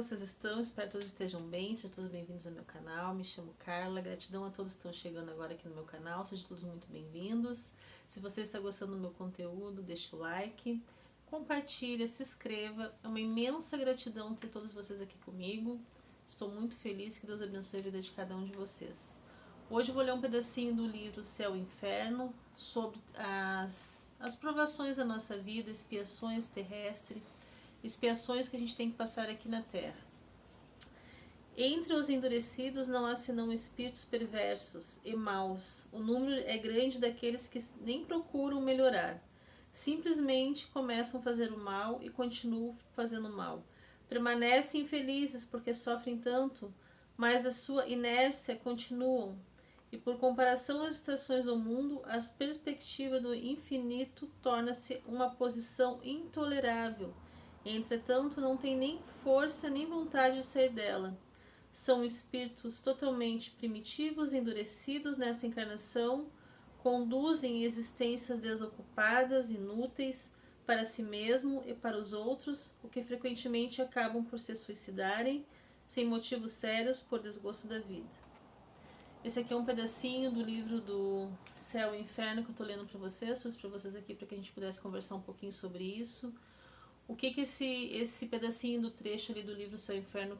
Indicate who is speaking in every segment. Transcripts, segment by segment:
Speaker 1: vocês estão? Espero que todos estejam bem, sejam todos bem-vindos ao meu canal. Me chamo Carla, gratidão a todos que estão chegando agora aqui no meu canal, sejam todos muito bem-vindos. Se você está gostando do meu conteúdo, deixa o like, compartilha, se inscreva. É uma imensa gratidão ter todos vocês aqui comigo. Estou muito feliz, que Deus abençoe a vida de cada um de vocês. Hoje eu vou ler um pedacinho do livro Céu e Inferno, sobre as provações da nossa vida, expiações terrestres, expiações que a gente tem que passar aqui na Terra. Entre os endurecidos não há senão espíritos perversos e maus. O número é grande daqueles que nem procuram melhorar. Simplesmente começam a fazer o mal e continuam fazendo o mal. Permanecem infelizes porque sofrem tanto, mas a sua inércia continuam. E por comparação às estações do mundo, a perspectiva do infinito torna-se uma posição intolerável. Entretanto, não tem nem força nem vontade de sair dela. São espíritos totalmente primitivos, endurecidos nesta encarnação, conduzem existências desocupadas, inúteis, para si mesmo e para os outros, o que frequentemente acabam por se suicidarem, sem motivos sérios, por desgosto da vida. Esse aqui é um pedacinho do livro do Céu e Inferno que eu estou lendo para vocês, trouxe para vocês aqui para que a gente pudesse conversar um pouquinho sobre isso. O que esse pedacinho do trecho ali do livro Céu e Inferno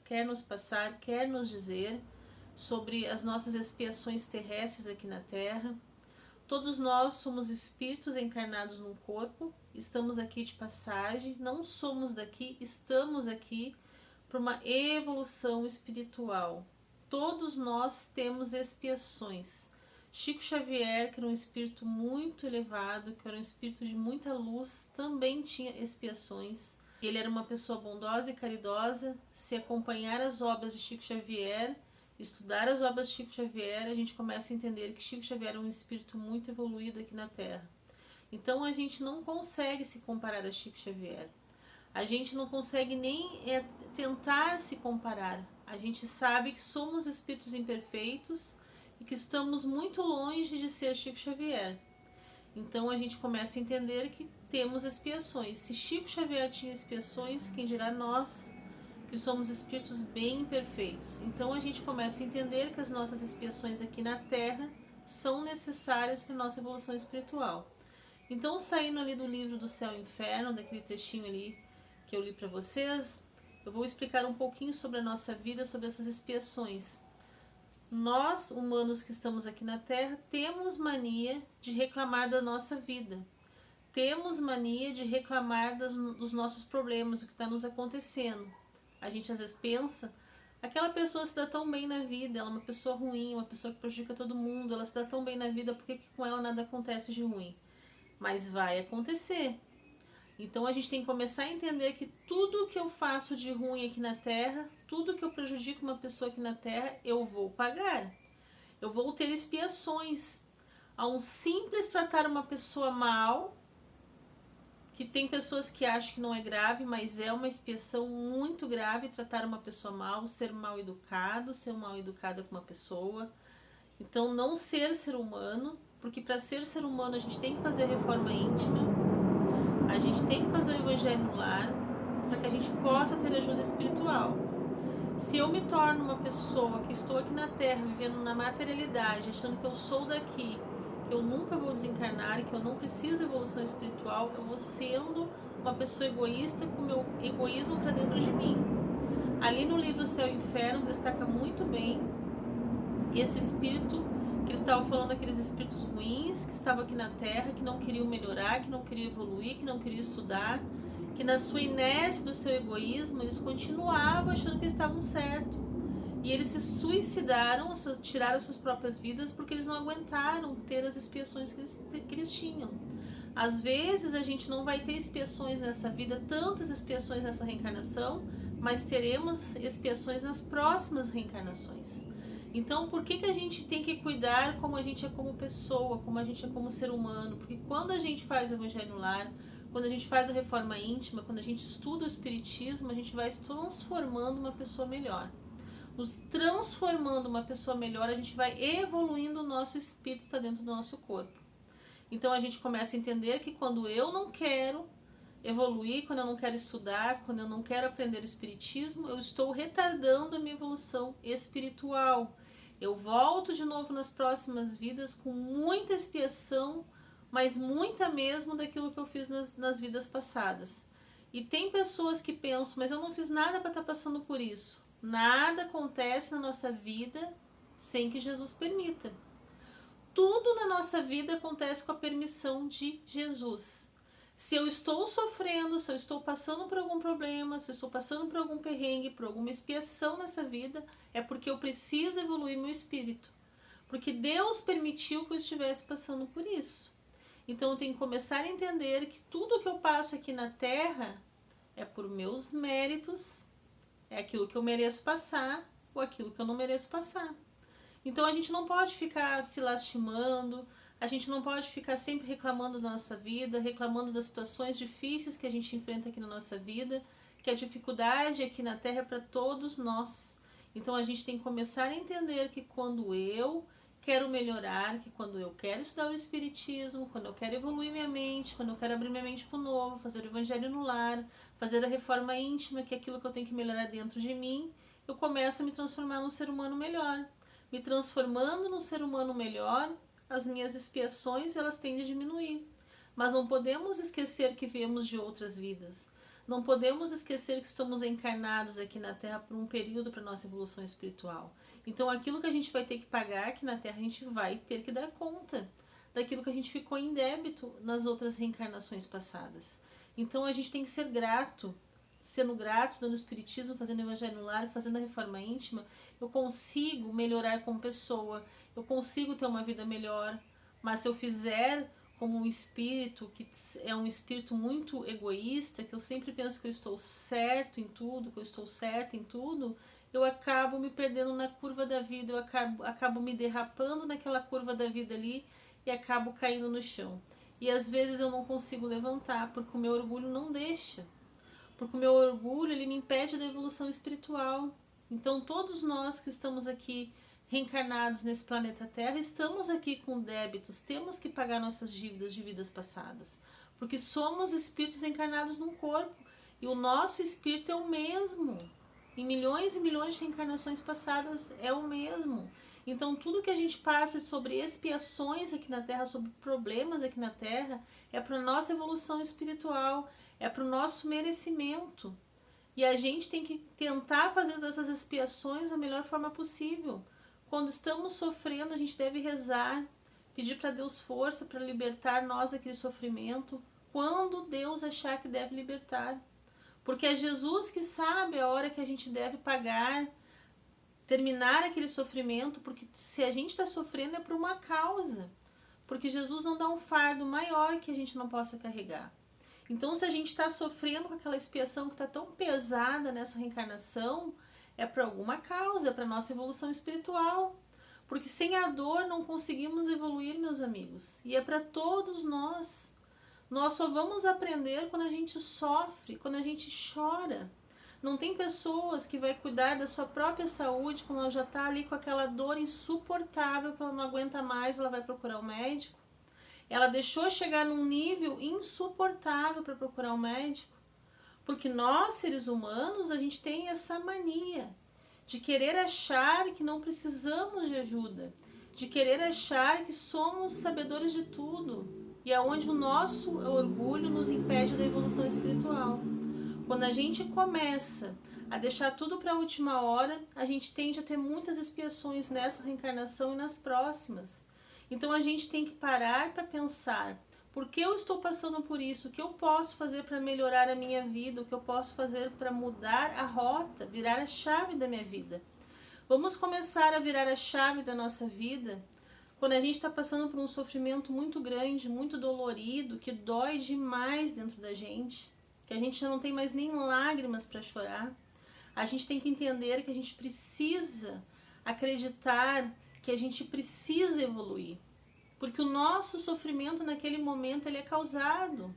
Speaker 1: quer nos passar, quer nos dizer sobre as nossas expiações terrestres aqui na Terra. Todos nós somos espíritos encarnados num corpo, estamos aqui de passagem, não somos daqui, estamos aqui por uma evolução espiritual. Todos nós temos expiações. Chico Xavier, que era um espírito muito elevado, que era um espírito de muita luz, também tinha expiações. Ele era uma pessoa bondosa e caridosa. Se acompanhar as obras de Chico Xavier, estudar as obras de Chico Xavier, a gente começa a entender que Chico Xavier era um espírito muito evoluído aqui na Terra. Então a gente não consegue se comparar a Chico Xavier. A gente não consegue nem tentar se comparar. A gente sabe que somos espíritos imperfeitos e que estamos muito longe de ser Chico Xavier. Então a gente começa a entender que temos expiações. Se Chico Xavier tinha expiações, quem dirá nós, que somos espíritos bem imperfeitos. Então a gente começa a entender que as nossas expiações aqui na Terra são necessárias para a nossa evolução espiritual. Então, saindo ali do livro do Céu e Inferno, daquele textinho ali que eu li para vocês, eu vou explicar um pouquinho sobre a nossa vida, sobre essas expiações. Nós, humanos que estamos aqui na Terra, temos mania de reclamar da nossa vida. Temos mania de reclamar dos nossos problemas, do que está nos acontecendo. A gente às vezes pensa, aquela pessoa se dá tão bem na vida, ela é uma pessoa ruim, uma pessoa que prejudica todo mundo, ela se dá tão bem na vida, por que com ela nada acontece de ruim? Mas vai acontecer. Então a gente tem que começar a entender que tudo que eu faço de ruim aqui na Terra, tudo que eu prejudico uma pessoa aqui na Terra, eu vou pagar. Eu vou ter expiações. A um simples tratar uma pessoa mal, que tem pessoas que acham que não é grave, mas é uma expiação muito grave tratar uma pessoa mal, ser mal educado com uma pessoa. Então não ser humano, porque para ser humano a gente tem que fazer reforma íntima. A gente tem que fazer o evangelho no lar para que a gente possa ter ajuda espiritual. Se eu me torno uma pessoa que estou aqui na Terra, vivendo na materialidade, achando que eu sou daqui, que eu nunca vou desencarnar e que eu não preciso de evolução espiritual, eu vou sendo uma pessoa egoísta com meu egoísmo para dentro de mim. Ali no livro Céu e Inferno destaca muito bem esse espírito que eles estavam falando, daqueles espíritos ruins que estavam aqui na Terra, que não queriam melhorar, que não queriam evoluir, que não queriam estudar, que na sua inércia do seu egoísmo, eles continuavam achando que eles estavam certos. E eles se suicidaram, tiraram suas próprias vidas, porque eles não aguentaram ter as expiações que eles tinham. Às vezes a gente não vai ter expiações nessa vida, tantas expiações nessa reencarnação, mas teremos expiações nas próximas reencarnações. Então, por que a gente tem que cuidar como a gente é como pessoa, como a gente é como ser humano? Porque quando a gente faz o evangelho no lar, quando a gente faz a reforma íntima, quando a gente estuda o espiritismo, a gente vai se transformando uma pessoa melhor. Nos transformando uma pessoa melhor, a gente vai evoluindo o nosso espírito, está dentro do nosso corpo. Então a gente começa a entender que quando eu não quero, evoluir, quando eu não quero estudar, quando eu não quero aprender o espiritismo, eu estou retardando a minha evolução espiritual. Eu volto de novo nas próximas vidas com muita expiação, mas muita mesmo daquilo que eu fiz nas vidas passadas. E tem pessoas que pensam, mas eu não fiz nada para estar passando por isso. Nada acontece na nossa vida sem que Jesus permita. Tudo na nossa vida acontece com a permissão de Jesus. Se eu estou sofrendo, se eu estou passando por algum problema, se eu estou passando por algum perrengue, por alguma expiação nessa vida, é porque eu preciso evoluir meu espírito. Porque Deus permitiu que eu estivesse passando por isso. Então eu tenho que começar a entender que tudo que eu passo aqui na Terra é por meus méritos, é aquilo que eu mereço passar ou aquilo que eu não mereço passar. Então a gente não pode ficar se lastimando, a gente não pode ficar sempre reclamando da nossa vida, reclamando das situações difíceis que a gente enfrenta aqui na nossa vida, que a dificuldade aqui na Terra é para todos nós. Então a gente tem que começar a entender que quando eu quero melhorar, que quando eu quero estudar o Espiritismo, quando eu quero evoluir minha mente, quando eu quero abrir minha mente para o novo, fazer o Evangelho no lar, fazer a reforma íntima, que é aquilo que eu tenho que melhorar dentro de mim, eu começo a me transformar num ser humano melhor. Me transformando num ser humano melhor, as minhas expiações elas tendem a diminuir. Mas não podemos esquecer que viemos de outras vidas. Não podemos esquecer que estamos encarnados aqui na Terra por um período para nossa evolução espiritual. Então aquilo que a gente vai ter que pagar aqui na Terra, a gente vai ter que dar conta daquilo que a gente ficou em débito nas outras reencarnações passadas. Então a gente tem que ser grato, sendo grato, dando espiritismo, fazendo evangelho no lar, fazendo a reforma íntima, eu consigo melhorar como pessoa, eu consigo ter uma vida melhor. Mas se eu fizer como um espírito que é um espírito muito egoísta, que eu sempre penso que eu estou certo em tudo, que eu estou certa em tudo, eu acabo me perdendo na curva da vida, eu acabo me derrapando naquela curva da vida ali e acabo caindo no chão. E às vezes eu não consigo levantar, porque o meu orgulho não deixa. Porque o meu orgulho ele me impede da evolução espiritual. Então todos nós que estamos aqui reencarnados nesse planeta Terra, estamos aqui com débitos, temos que pagar nossas dívidas de vidas passadas, porque somos espíritos encarnados num corpo, e o nosso espírito é o mesmo, em milhões e milhões de reencarnações passadas é o mesmo. Então tudo que a gente passa sobre expiações aqui na Terra, sobre problemas aqui na Terra, é para a nossa evolução espiritual, é para o nosso merecimento. E a gente tem que tentar fazer dessas expiações da melhor forma possível. Quando estamos sofrendo, a gente deve rezar, pedir para Deus força para libertar nós daquele sofrimento, quando Deus achar que deve libertar. Porque é Jesus que sabe a hora que a gente deve pagar, terminar aquele sofrimento, porque se a gente está sofrendo é por uma causa. Porque Jesus não dá um fardo maior que a gente não possa carregar. Então, se a gente está sofrendo com aquela expiação que está tão pesada nessa reencarnação, é por alguma causa, é para a nossa evolução espiritual. Porque sem a dor não conseguimos evoluir, meus amigos. E é para todos nós. Nós só vamos aprender quando a gente sofre, quando a gente chora. Não tem pessoas que vai cuidar da sua própria saúde quando ela já está ali com aquela dor insuportável que ela não aguenta mais, ela vai procurar o médico. Ela deixou chegar num nível insuportável para procurar um médico. Porque nós, seres humanos, a gente tem essa mania de querer achar que não precisamos de ajuda, de querer achar que somos sabedores de tudo, e é onde o nosso orgulho nos impede da evolução espiritual. Quando a gente começa a deixar tudo para a última hora, a gente tende a ter muitas expiações nessa reencarnação e nas próximas. Então a gente tem que parar para pensar, por que eu estou passando por isso? O que eu posso fazer para melhorar a minha vida? O que eu posso fazer para mudar a rota, virar a chave da minha vida? Vamos começar a virar a chave da nossa vida quando a gente está passando por um sofrimento muito grande, muito dolorido, que dói demais dentro da gente, que a gente já não tem mais nem lágrimas para chorar. A gente tem que entender que a gente precisa acreditar que a gente precisa evoluir, porque o nosso sofrimento naquele momento ele é causado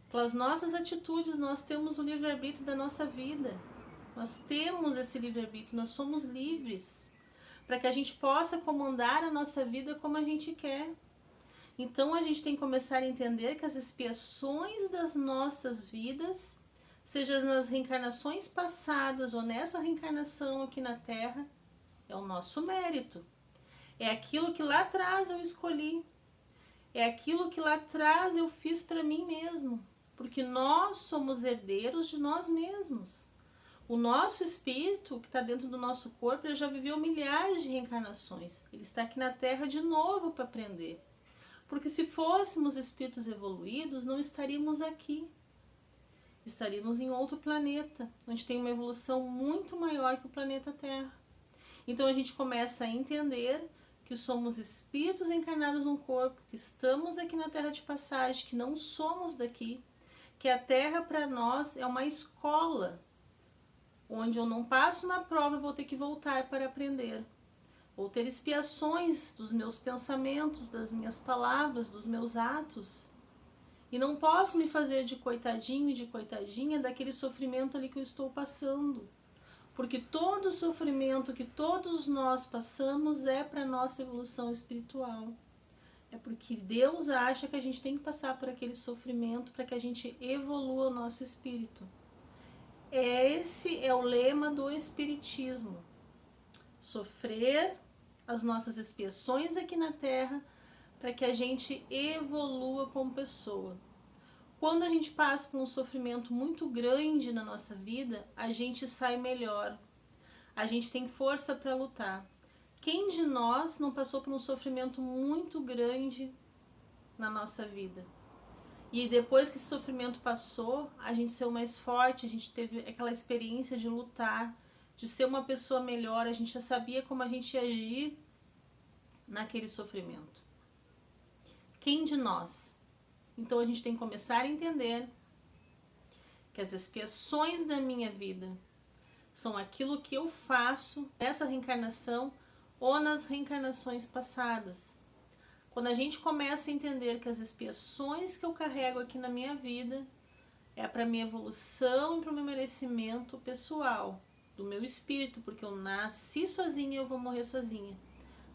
Speaker 1: pelas nossas atitudes. Nós temos o livre-arbítrio da nossa vida, nós temos esse livre-arbítrio, nós somos livres para que a gente possa comandar a nossa vida como a gente quer. Então a gente tem que começar a entender que as expiações das nossas vidas, seja nas reencarnações passadas ou nessa reencarnação aqui na Terra, é o nosso mérito. É aquilo que lá atrás eu escolhi. É aquilo que lá atrás eu fiz para mim mesmo. Porque nós somos herdeiros de nós mesmos. O nosso espírito, que está dentro do nosso corpo, ele já viveu milhares de reencarnações. Ele está aqui na Terra de novo para aprender. Porque se fôssemos espíritos evoluídos, não estaríamos aqui. Estaríamos em outro planeta, onde tem uma evolução muito maior que o planeta Terra. Então a gente começa a entender que somos espíritos encarnados num corpo, que estamos aqui na Terra de passagem, que não somos daqui, que a Terra para nós é uma escola, onde eu não passo na prova e vou ter que voltar para aprender. Vou ter expiações dos meus pensamentos, das minhas palavras, dos meus atos. E não posso me fazer de coitadinho e de coitadinha daquele sofrimento ali que eu estou passando. Porque todo sofrimento que todos nós passamos é para a nossa evolução espiritual. É porque Deus acha que a gente tem que passar por aquele sofrimento para que a gente evolua o nosso espírito. Esse é o lema do Espiritismo. Sofrer as nossas expiações aqui na Terra para que a gente evolua como pessoa. Quando a gente passa por um sofrimento muito grande na nossa vida, a gente sai melhor. A gente tem força para lutar. Quem de nós não passou por um sofrimento muito grande na nossa vida? E depois que esse sofrimento passou, a gente saiu mais forte, a gente teve aquela experiência de lutar, de ser uma pessoa melhor, a gente já sabia como a gente ia agir naquele sofrimento. Quem de nós? Então a gente tem que começar a entender que as expiações da minha vida são aquilo que eu faço nessa reencarnação ou nas reencarnações passadas. Quando a gente começa a entender que as expiações que eu carrego aqui na minha vida é para minha evolução e para o meu merecimento pessoal, do meu espírito, porque eu nasci sozinha e eu vou morrer sozinha.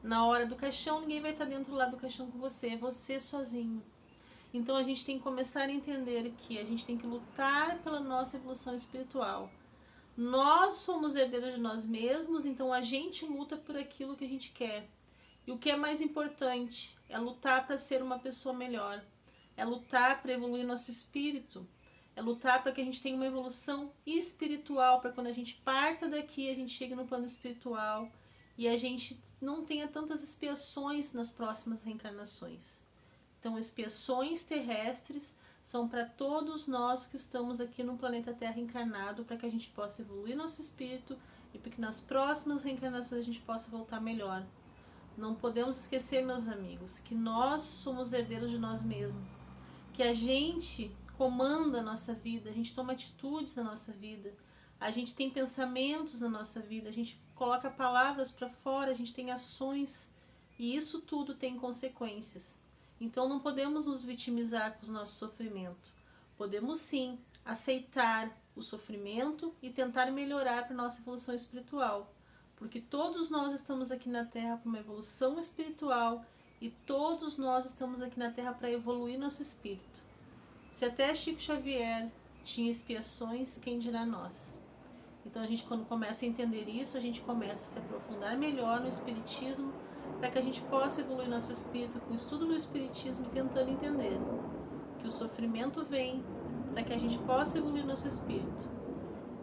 Speaker 1: Na hora do caixão, ninguém vai estar dentro lá do caixão com você, é você sozinho. Então a gente tem que começar a entender que a gente tem que lutar pela nossa evolução espiritual. Nós somos herdeiros de nós mesmos, então a gente luta por aquilo que a gente quer. E o que é mais importante é lutar para ser uma pessoa melhor, é lutar para evoluir nosso espírito, é lutar para que a gente tenha uma evolução espiritual, para quando a gente parta daqui, a gente chegue no plano espiritual e a gente não tenha tantas expiações nas próximas reencarnações. Então, expiações terrestres são para todos nós que estamos aqui no planeta Terra encarnado, para que a gente possa evoluir nosso espírito e para que nas próximas reencarnações a gente possa voltar melhor. Não podemos esquecer, meus amigos, que nós somos herdeiros de nós mesmos, que a gente comanda a nossa vida, a gente toma atitudes na nossa vida, a gente tem pensamentos na nossa vida, a gente coloca palavras para fora, a gente tem ações e isso tudo tem consequências. Então não podemos nos vitimizar com o nosso sofrimento. Podemos sim aceitar o sofrimento e tentar melhorar para a nossa evolução espiritual. Porque todos nós estamos aqui na Terra para uma evolução espiritual e todos nós estamos aqui na Terra para evoluir nosso espírito. Se até Chico Xavier tinha expiações, quem dirá nós? Então a gente, quando começa a entender isso, a gente começa a se aprofundar melhor no Espiritismo, para que a gente possa evoluir nosso espírito com o estudo do Espiritismo e tentando entender que o sofrimento vem para que a gente possa evoluir nosso espírito.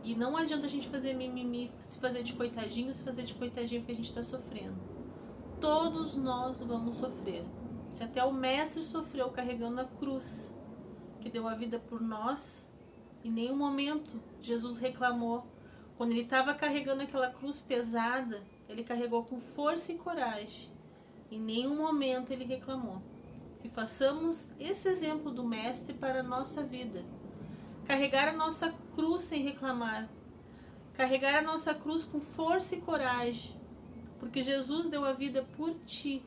Speaker 1: E não adianta a gente fazer mimimi, se fazer de coitadinho, porque a gente está sofrendo. Todos nós vamos sofrer. Se até o Mestre sofreu carregando a cruz, que deu a vida por nós, em nenhum momento Jesus reclamou. Quando ele estava carregando aquela cruz pesada, ele carregou com força e coragem. Em nenhum momento ele reclamou. Que façamos esse exemplo do Mestre para a nossa vida. Carregar a nossa cruz sem reclamar. Carregar a nossa cruz com força e coragem. Porque Jesus deu a vida por ti.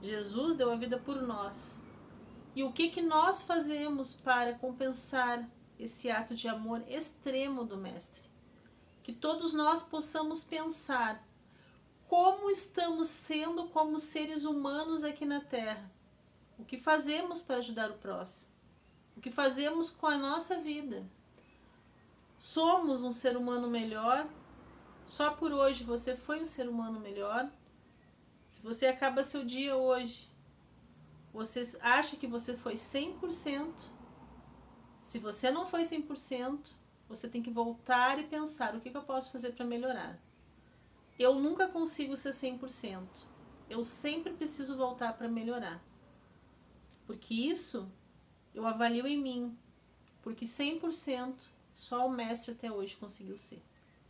Speaker 1: Jesus deu a vida por nós. E o que nós fazemos para compensar esse ato de amor extremo do Mestre? Que todos nós possamos pensar como estamos sendo como seres humanos aqui na Terra. O que fazemos para ajudar o próximo? O que fazemos com a nossa vida? Somos um ser humano melhor? Só por hoje você foi um ser humano melhor? Se você acaba seu dia hoje, você acha que você foi 100%? Se você não foi 100%, você tem que voltar e pensar, o que eu posso fazer para melhorar? Eu nunca consigo ser 100%. Eu sempre preciso voltar para melhorar. Porque isso eu avalio em mim. Porque 100% só o mestre até hoje conseguiu ser.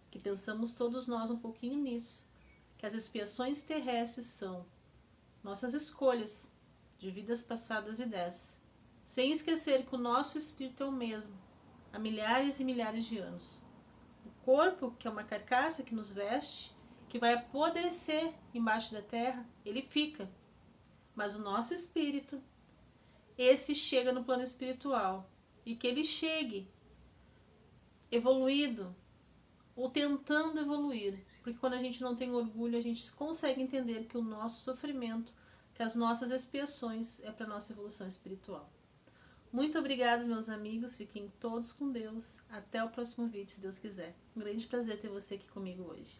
Speaker 1: Que pensamos todos nós um pouquinho nisso. Que as expiações terrestres são nossas escolhas de vidas passadas e dessa. Sem esquecer que o nosso espírito é o mesmo, há milhares e milhares de anos. O corpo, que é uma carcaça que nos veste, que vai apodrecer embaixo da terra, ele fica. Mas o nosso espírito, esse chega no plano espiritual. E que ele chegue evoluído ou tentando evoluir. Porque quando a gente não tem orgulho, a gente consegue entender que o nosso sofrimento, que as nossas expiações é para a nossa evolução espiritual. Muito obrigada, meus amigos. Fiquem todos com Deus. Até o próximo vídeo, se Deus quiser. Um grande prazer ter você aqui comigo hoje.